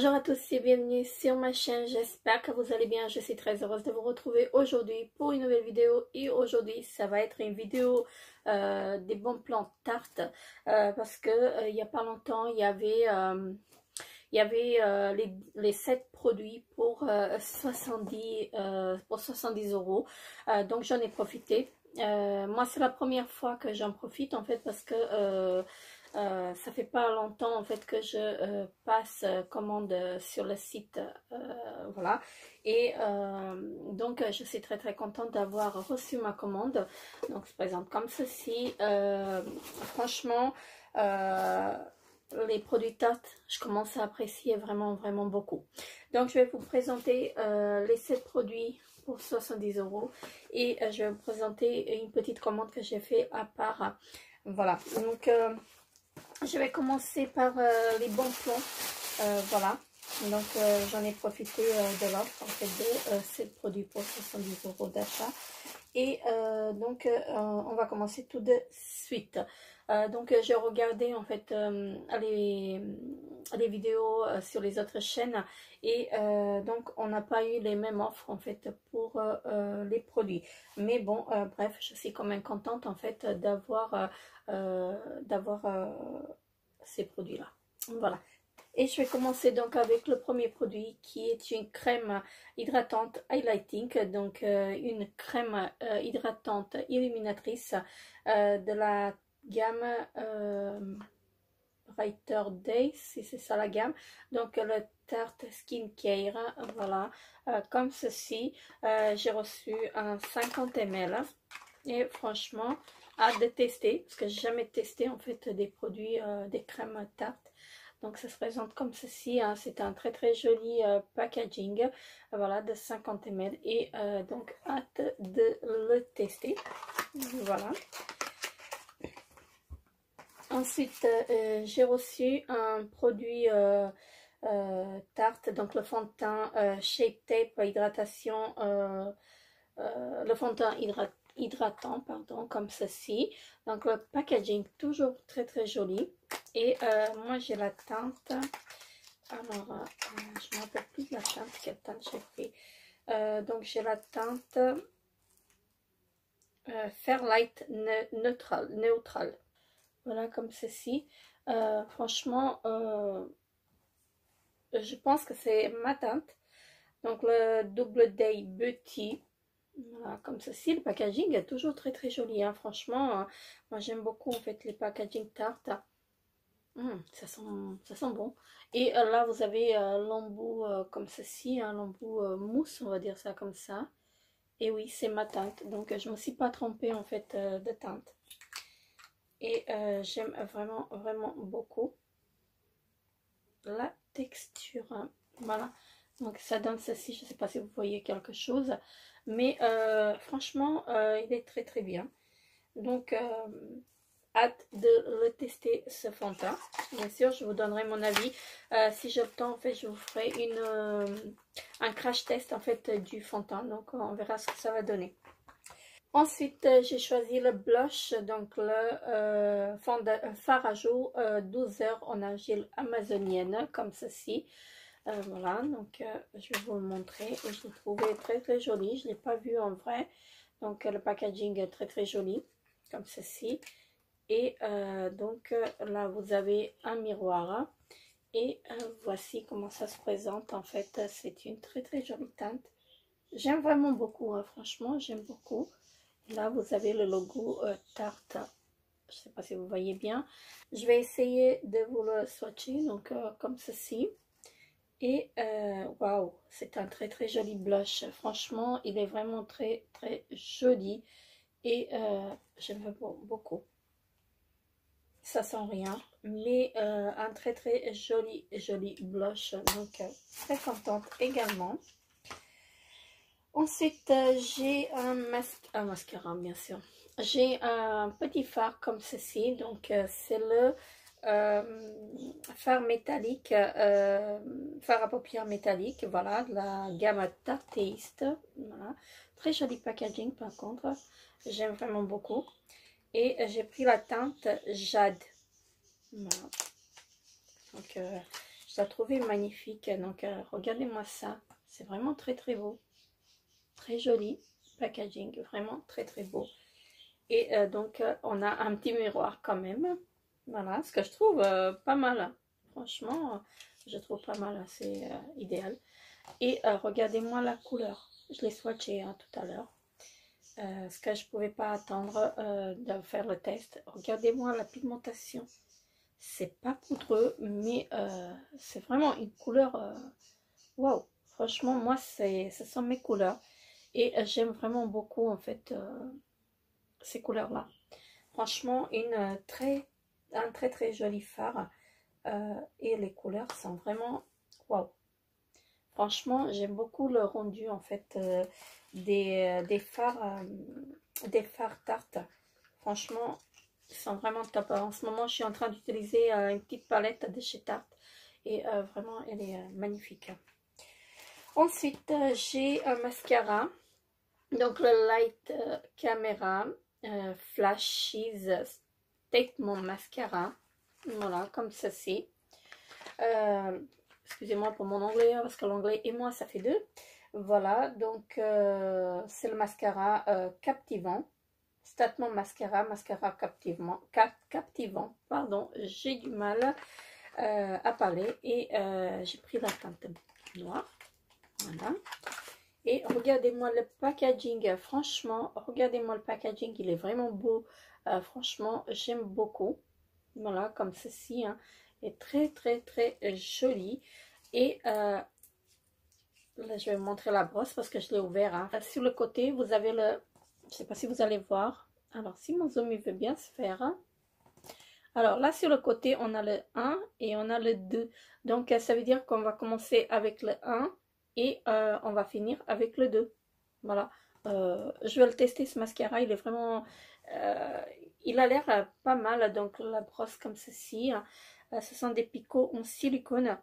Bonjour à tous et bienvenue sur ma chaîne, j'espère que vous allez bien, je suis très heureuse de vous retrouver aujourd'hui pour une nouvelle vidéo. Et aujourd'hui ça va être une vidéo des bons plans tartes parce que il n'y a pas longtemps il y avait les 7 produits pour 70 €, donc j'en ai profité. Moi c'est la première fois que j'en profite en fait parce que ça fait pas longtemps en fait que je passe commande sur le site, voilà. Et donc je suis très contente d'avoir reçu ma commande. Donc se présente comme ceci. Franchement, les produits tartes, je commence à apprécier vraiment beaucoup. Donc je vais vous présenter les 7 produits pour 70 € et je vais vous présenter une petite commande que j'ai fait à part. Voilà, donc je vais commencer par les bons plans. Voilà, donc j'en ai profité de l'offre en fait de ces produits pour 70 € d'achat. Et donc on va commencer tout de suite. Donc j'ai regardé en fait les vidéos sur les autres chaînes et donc on n'a pas eu les mêmes offres en fait pour les produits. Mais bon, bref, je suis quand même contente en fait d'avoir ces produits là. Voilà. Et je vais commencer donc avec le premier produit qui est une crème hydratante highlighting, donc une crème hydratante illuminatrice de la gamme Brighter Day, si c'est ça la gamme. Donc le Tarte Skincare, voilà, comme ceci. J'ai reçu un 50 ml et franchement hâte de tester parce que j'ai jamais testé en fait des produits, des crèmes Tarte. Donc ça se présente comme ceci, hein. C'est un très joli packaging, voilà, de 50 ml et donc hâte de le tester. Voilà. Ensuite j'ai reçu un produit Tarte, donc le fond de teint Shape Tape hydratation, le fond de teint hydratant, pardon, comme ceci. Donc le packaging toujours très joli. Et moi j'ai la teinte, alors je ne me rappelle plus de la teinte, quelle teinte j'ai pris. Donc j'ai la teinte Fairlight Neutral, voilà, comme ceci. Franchement je pense que c'est ma teinte. Donc le Double Day Beauty, voilà, comme ceci. Le packaging est toujours très joli, hein. Franchement moi j'aime beaucoup en fait les packaging Tarte. Ça sent bon. Et là vous avez l'embout comme ceci, un embout mousse, on va dire ça comme ça. Et oui, c'est ma teinte, donc je me suis pas trompée en fait de teinte. Et j'aime vraiment beaucoup la texture, hein. Voilà, donc ça donne ceci. Je sais pas si vous voyez quelque chose, mais franchement il est très bien. Donc hâte de le tester, ce fond de teint. Bien sûr je vous donnerai mon avis si j'ai le temps. En fait je vous ferai un crash test en fait du fond de teint, donc on verra ce que ça va donner. Ensuite j'ai choisi le blush, donc le fard à jour 12 heures en argile amazonienne, comme ceci. Voilà, donc je vais vous le montrer. Et je l'ai trouvé très joli, je ne l'ai pas vu en vrai. Donc le packaging est très joli, comme ceci. Et donc là vous avez un miroir et voici comment ça se présente. En fait c'est une très jolie teinte, j'aime vraiment beaucoup, hein. Franchement j'aime beaucoup. Là vous avez le logo Tarte, je sais pas si vous voyez bien. Je vais essayer de vous le swatcher, donc comme ceci. Et waouh, c'est un très joli blush. Franchement il est vraiment très joli et j'aime beaucoup. Ça sent rien, mais un très joli blush, donc très contente également. Ensuite j'ai un mascara, bien sûr. J'ai un petit fard comme ceci, donc c'est le fard métallique, fard à paupières métallique, voilà, de la gamme Tarteist. Voilà, très joli packaging par contre, j'aime vraiment beaucoup. Et j'ai pris la teinte Jade. Voilà. Donc Je l'ai trouvé magnifique. Donc, regardez-moi ça. C'est vraiment très très beau. Très joli packaging. Vraiment très très beau. Et donc, on a un petit miroir quand même. Voilà, ce que je trouve pas mal. Franchement, je trouve pas mal. C'est idéal. Et regardez-moi la couleur. Je l'ai swatché hein, tout à l'heure. Ce que je ne pouvais pas attendre de faire le test. Regardez-moi la pigmentation. C'est pas poudreux, mais c'est vraiment une couleur. Waouh! Franchement, moi, ce sont mes couleurs. Et j'aime vraiment beaucoup, en fait, ces couleurs-là. Franchement, un très très joli fard. Et les couleurs sont vraiment waouh! Franchement, j'aime beaucoup le rendu, en fait, des fards tartes. Franchement, ils sont vraiment top. En ce moment, je suis en train d'utiliser une petite palette de chez Tarte. Et vraiment, elle est magnifique. Ensuite, j'ai un mascara. Donc, le Light Camera Flashes Statement Mascara. Voilà, comme ceci. Excusez-moi pour mon anglais, parce que l'anglais et moi, ça fait deux. Voilà, donc c'est le mascara captivant. Statement mascara captivant. Pardon, j'ai du mal à parler. Et j'ai pris la teinte noire. Voilà. Et regardez-moi le packaging. Franchement, regardez-moi le packaging. Il est vraiment beau. Franchement, j'aime beaucoup. Voilà, comme ceci. Hein. Il est très, très, très joli. Et là, je vais vous montrer la brosse parce que je l'ai ouvert. Hein. Sur le côté, vous avez le... Je ne sais pas si vous allez voir. Alors, si mon zoom il veut bien se faire. Hein. Alors, là, sur le côté, on a le 1 et on a le 2. Donc, ça veut dire qu'on va commencer avec le 1 et on va finir avec le 2. Voilà. Je vais le tester, ce mascara. Il est vraiment... il a l'air pas mal. Donc, la brosse comme ceci. Hein. Ce sont des picots en silicone.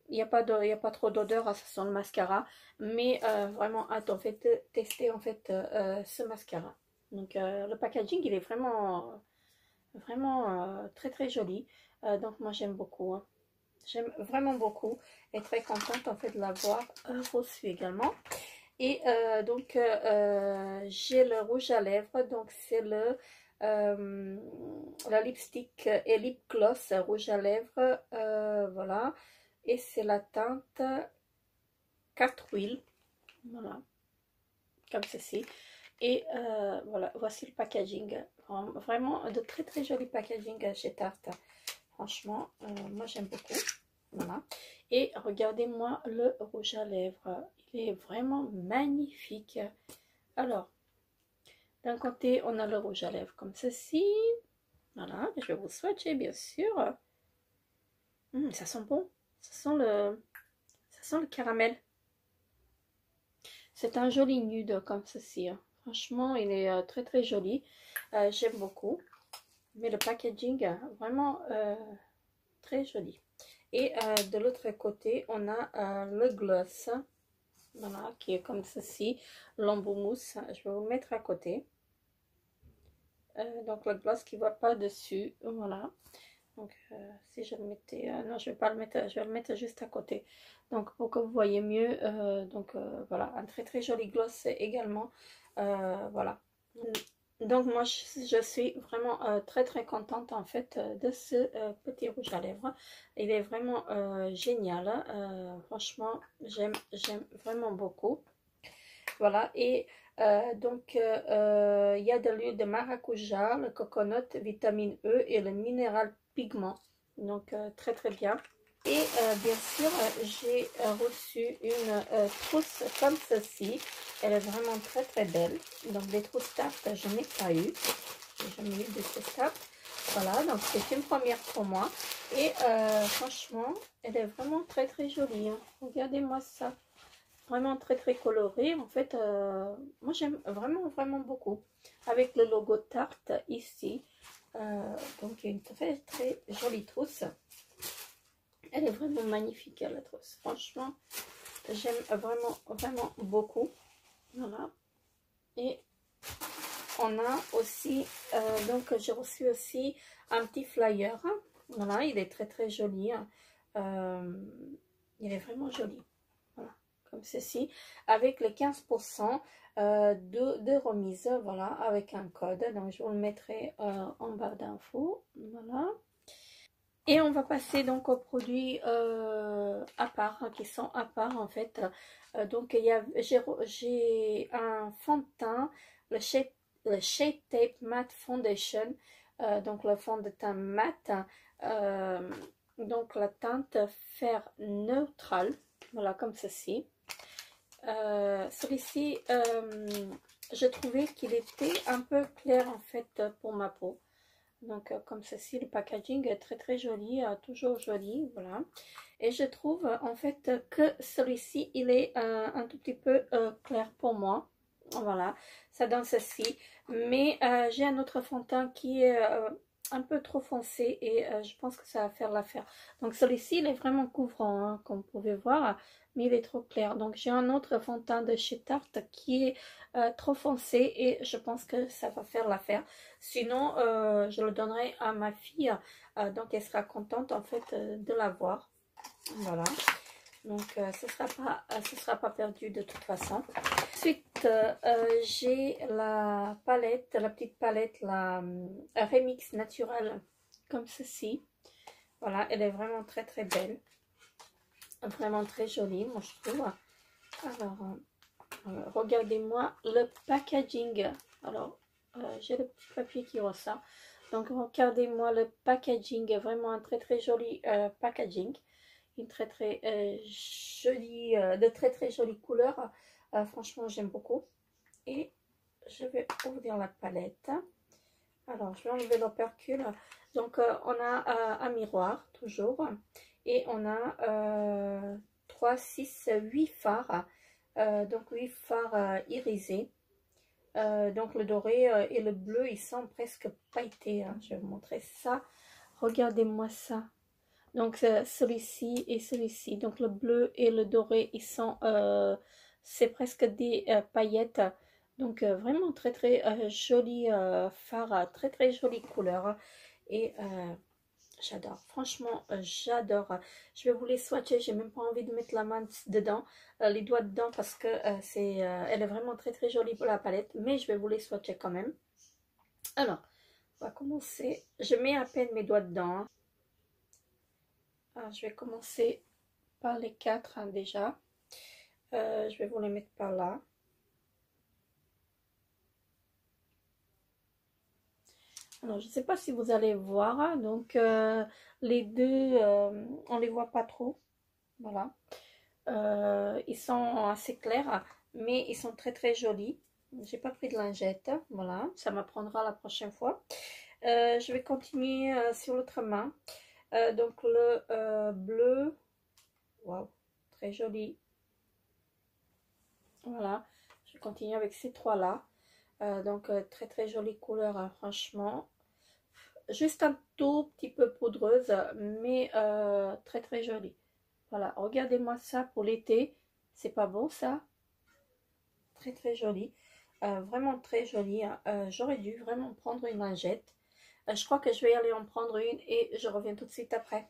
Il n'y a pas trop d'odeur, ça sent le mascara. Mais vraiment hâte en fait de tester en fait ce mascara. Donc le packaging il est vraiment très très joli. Donc moi j'aime beaucoup. Hein. J'aime vraiment beaucoup et très contente en fait de l'avoir reçu également. Et donc j'ai le rouge à lèvres. Donc c'est la lipstick et lip gloss rouge à lèvres. Voilà. Et c'est la teinte 4 huiles. Voilà. Comme ceci. Et voilà, voici le packaging. Vraiment de très très joli packaging chez Tarte. Franchement, moi j'aime beaucoup. Voilà. Et regardez-moi le rouge à lèvres. Il est vraiment magnifique. Alors, d'un côté, on a le rouge à lèvres comme ceci. Voilà, je vais vous swatcher bien sûr. Ça sent bon. Ça sent le caramel. C'est un joli nude comme ceci. Hein. Franchement, il est très très joli. J'aime beaucoup. Mais le packaging, vraiment très joli. Et de l'autre côté, on a le gloss. Voilà, qui est comme ceci. L'embout-mousse. Je vais vous le mettre à côté. Donc le gloss qui ne va pas dessus. Voilà. Donc si je le mettais... non, je ne vais pas le mettre. Je vais le mettre juste à côté. Donc pour que vous voyez mieux. Donc voilà, un très très joli gloss également. Voilà. Donc moi je suis vraiment très très contente en fait de ce petit rouge à lèvres. Il est vraiment génial. Franchement j'aime vraiment beaucoup. Voilà, et donc il y a de l'huile de maracuja, le coconut, vitamine E et le minéral pigment. Donc très très bien. Et bien sûr, j'ai reçu une trousse comme ceci. Elle est vraiment très très belle. Donc des trousses Tarte, je n'ai pas eu. J'ai jamais eu de trousses Tarte. Voilà, donc c'est une première pour moi. Et franchement, elle est vraiment très très jolie. Hein. Regardez-moi ça. Vraiment très très coloré. En fait, moi j'aime vraiment vraiment beaucoup. Avec le logo Tarte ici. Donc une très très jolie trousse. Elle est vraiment magnifique la trousse. Franchement, j'aime vraiment vraiment beaucoup. Voilà. Et on a aussi, donc j'ai reçu aussi un petit flyer. Voilà, il est très très joli. Hein. il est vraiment joli. Voilà, comme ceci, avec les 15% de remise, voilà, avec un code. Donc, je vous le mettrai en barre d'infos. Voilà. Et on va passer donc aux produits à part, hein, qui sont à part en fait. Donc j'ai un fond de teint, le Shape Tape Matte Foundation, donc le fond de teint mat, euh, donc la teinte fer neutral, voilà comme ceci. Celui-ci, j'ai trouvé qu'il était un peu clair en fait pour ma peau. Donc comme ceci, le packaging est très très joli, toujours joli, voilà. Et je trouve en fait que celui-ci, il est un tout petit peu clair pour moi. Voilà, ça donne ceci. Mais j'ai un autre fond de teint qui est un peu trop foncé et je pense que ça va faire l'affaire. Donc celui-ci, il est vraiment couvrant, hein, comme vous pouvez voir, mais il est trop clair. Donc j'ai un autre fond de teint de chez Tarte qui est trop foncé et je pense que ça va faire l'affaire. Sinon, je le donnerai à ma fille, donc elle sera contente en fait de l'avoir. Voilà, donc ce sera pas perdu de toute façon. Ensuite, j'ai la palette, la petite palette, la Remix Naturel, comme ceci. Voilà, elle est vraiment très très belle, vraiment très jolie, moi je trouve. Alors, regardez-moi le packaging. Alors, j'ai le petit papier qui ressort. Donc, regardez-moi le packaging. Vraiment un très très joli packaging. Une très très jolie, de très très jolies couleurs. Franchement, j'aime beaucoup. Et je vais ouvrir la palette. Alors, je vais enlever l'opercule. Donc, on a un miroir, toujours. Et on a 3, 6, 8 fards. Donc 8 fards irisés. Donc le doré et le bleu, ils sont presque pailletés, hein. Je vais vous montrer ça. Regardez-moi ça. Donc celui-ci et celui-ci. Donc le bleu et le doré, ils sont, c'est presque des paillettes. Donc vraiment très très joli fard, très très jolie couleur. Et j'adore, franchement, j'adore. Je vais vous les swatcher, j'ai même pas envie de mettre la main dedans, les doigts dedans parce que elle est vraiment très très jolie pour la palette, mais je vais vous les swatcher quand même. Alors, on va commencer. Je mets à peine mes doigts dedans, hein. Alors, je vais commencer par les 4 hein, déjà. Je vais vous les mettre par là. Alors, je ne sais pas si vous allez voir, hein, donc les deux, on les voit pas trop. Voilà. Ils sont assez clairs, mais ils sont très très jolis. J'ai pas pris de lingette, voilà, ça m'apprendra la prochaine fois. Je vais continuer sur l'autre main. Donc le bleu, waouh, très joli. Voilà, je continue avec ces trois là. Donc très très jolie couleur, hein, franchement. Juste un tout petit peu poudreuse, mais très très jolie. Voilà, regardez-moi ça pour l'été. C'est pas beau ça? Très très joli. Vraiment très joli, hein. J'aurais dû vraiment prendre une lingette. Je crois que je vais aller en prendre une et je reviens tout de suite après.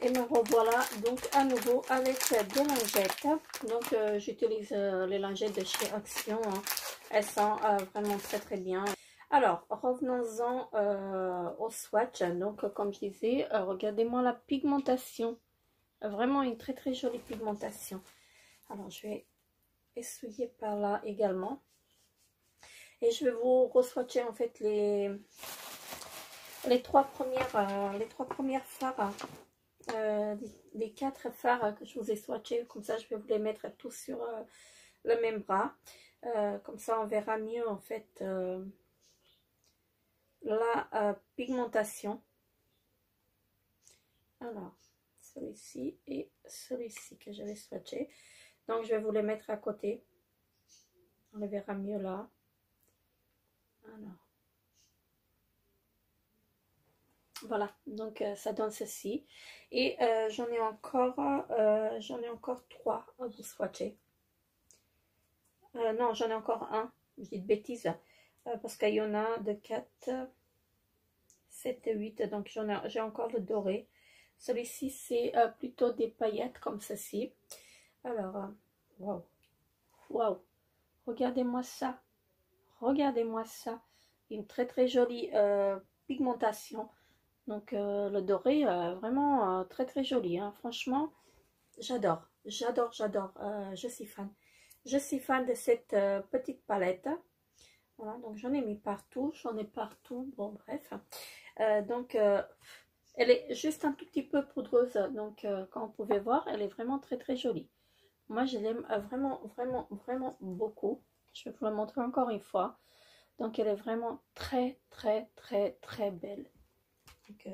Et me revoilà donc à nouveau avec des lingettes. Donc j'utilise les lingettes de chez Action, hein. Elles sont vraiment très très bien. Alors revenons-en au swatch. Donc comme je disais, regardez-moi la pigmentation. Vraiment une très très jolie pigmentation. Alors je vais essuyer par là également. Et je vais vous re-swatcher en fait les trois premières fards, les 4 fards que je vous ai swatchés. Comme ça, je vais vous les mettre tous sur le même bras. Comme ça, on verra mieux en fait la pigmentation. Alors, celui-ci et celui-ci que j'avais swatché. Donc, je vais vous les mettre à côté. On les verra mieux là. Alors. Voilà, donc ça donne ceci. Et j'en ai encore 3 à vous swatcher. Non, j'en ai encore un. Je dis de bêtises. Parce qu'il y en a de 4, 7 et 8. Donc j'ai encore le doré. Celui-ci, c'est plutôt des paillettes comme ceci. Alors, waouh, waouh, regardez-moi ça. Regardez-moi ça. Une très très jolie pigmentation. Donc, le doré, vraiment très très joli. Hein. Franchement, j'adore, j'adore, j'adore. Je suis fan. Je suis fan de cette petite palette. Voilà, donc j'en ai mis partout, j'en ai partout. Bon, bref. Donc, elle est juste un tout petit peu poudreuse. Donc, comme vous pouvez voir, elle est vraiment très très jolie. Moi, je l'aime vraiment, vraiment, vraiment beaucoup. Je vais vous la montrer encore une fois. Donc, elle est vraiment très, très, très, très belle. Donc,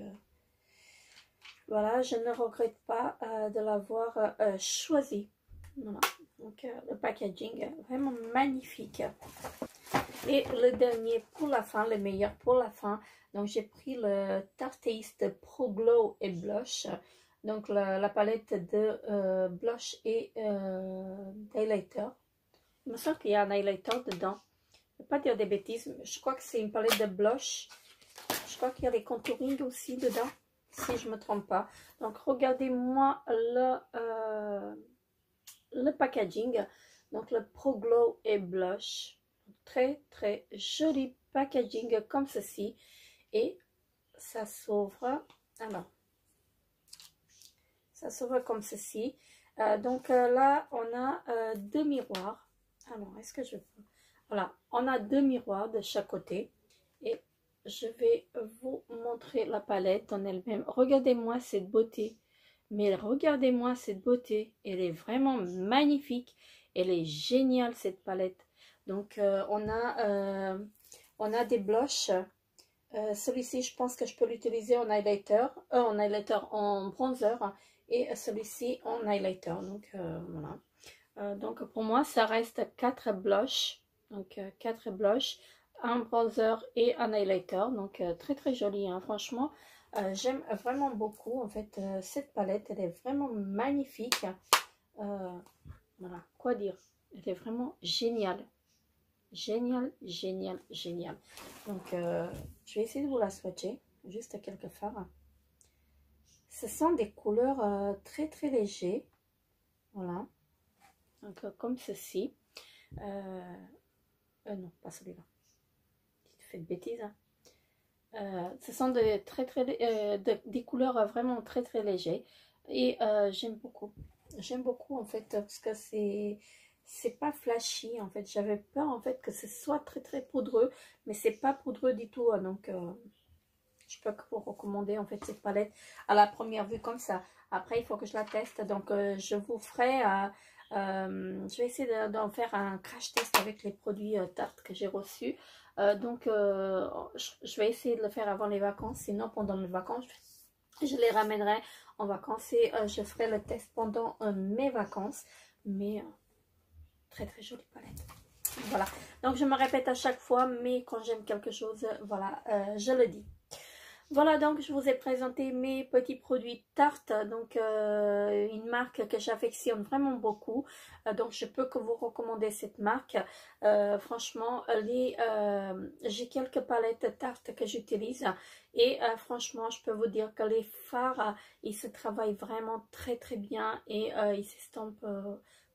voilà, je ne regrette pas de l'avoir choisi. Voilà, donc le packaging vraiment magnifique. Et le dernier pour la fin, le meilleur pour la fin. Donc j'ai pris le Tarteist Pro Glow et Blush. Donc la palette de blush et highlighter. Il me semble qu'il y a un highlighter dedans. Je ne vais pas dire des bêtises, mais je crois que c'est une palette de blush. Je crois qu'il y a les contouring aussi dedans, si je ne me trompe pas. Donc, regardez-moi le packaging. Donc, le Pro Glow et Blush. Très, très joli packaging comme ceci. Et ça s'ouvre. Alors, ça s'ouvre comme ceci. Donc, là, on a deux miroirs. Alors, est-ce que je peux... Voilà, on a deux miroirs de chaque côté. Et je vais vous montrer la palette en elle-même. Regardez-moi cette beauté. Mais regardez-moi cette beauté. Elle est vraiment magnifique. Elle est géniale cette palette. Donc on a des blushs. Celui-ci, je pense que je peux l'utiliser en highlighter. En bronzer. Et celui-ci en highlighter. Donc voilà. Donc pour moi, ça reste 4 blushs. Donc 4 blushs, un bronzer et un highlighter. Donc très très joli, hein. Franchement, j'aime vraiment beaucoup en fait cette palette. Elle est vraiment magnifique. Voilà, quoi dire, elle est vraiment géniale. Génial, génial, génial. Donc je vais essayer de vous la swatcher. Juste quelques fards. Ce sont des couleurs très très légers. Voilà. Donc comme ceci. Non, pas celui-là. Tu fais de bêtises. Hein. Ce sont des couleurs vraiment très très légers. Et j'aime beaucoup. J'aime beaucoup en fait parce que c'est pas flashy en fait. J'avais peur en fait que ce soit très très poudreux. Mais c'est pas poudreux du tout. Hein, donc je peux que vous recommander en fait cette palette à la première vue comme ça. Après il faut que je la teste. Donc je vous ferai... je vais essayer d'en faire un crash test avec les produits Tarte que j'ai reçus. Donc, je vais essayer de le faire avant les vacances. Sinon, pendant mes vacances, je les ramènerai en vacances et je ferai le test pendant mes vacances. Mais très très jolie palette. Voilà. Donc, je me répète à chaque fois, mais quand j'aime quelque chose, voilà, je le dis. Voilà, donc je vous ai présenté mes petits produits Tarte, donc une marque que j'affectionne vraiment beaucoup, donc je peux que vous recommander cette marque. Franchement, j'ai quelques palettes Tarte que j'utilise et franchement, je peux vous dire que les fards, ils se travaillent vraiment très très bien et ils s'estampent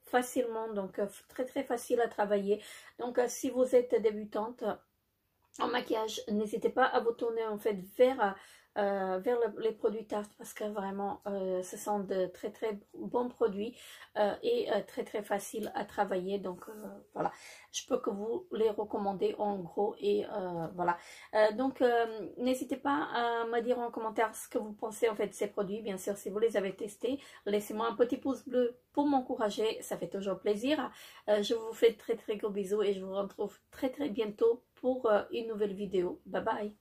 facilement, donc très très facile à travailler. Donc si vous êtes débutante en maquillage, n'hésitez pas à vous tourner en fait vers les produits Tarte parce que vraiment ce sont de très très bons produits et très très faciles à travailler. Donc voilà, je peux que vous les recommander en gros et voilà. Donc n'hésitez pas à me dire en commentaire ce que vous pensez en fait de ces produits. Bien sûr, si vous les avez testés, laissez-moi un petit pouce bleu pour m'encourager, ça fait toujours plaisir. Je vous fais très très gros bisous et je vous retrouve très très bientôt pour une nouvelle vidéo. Bye bye.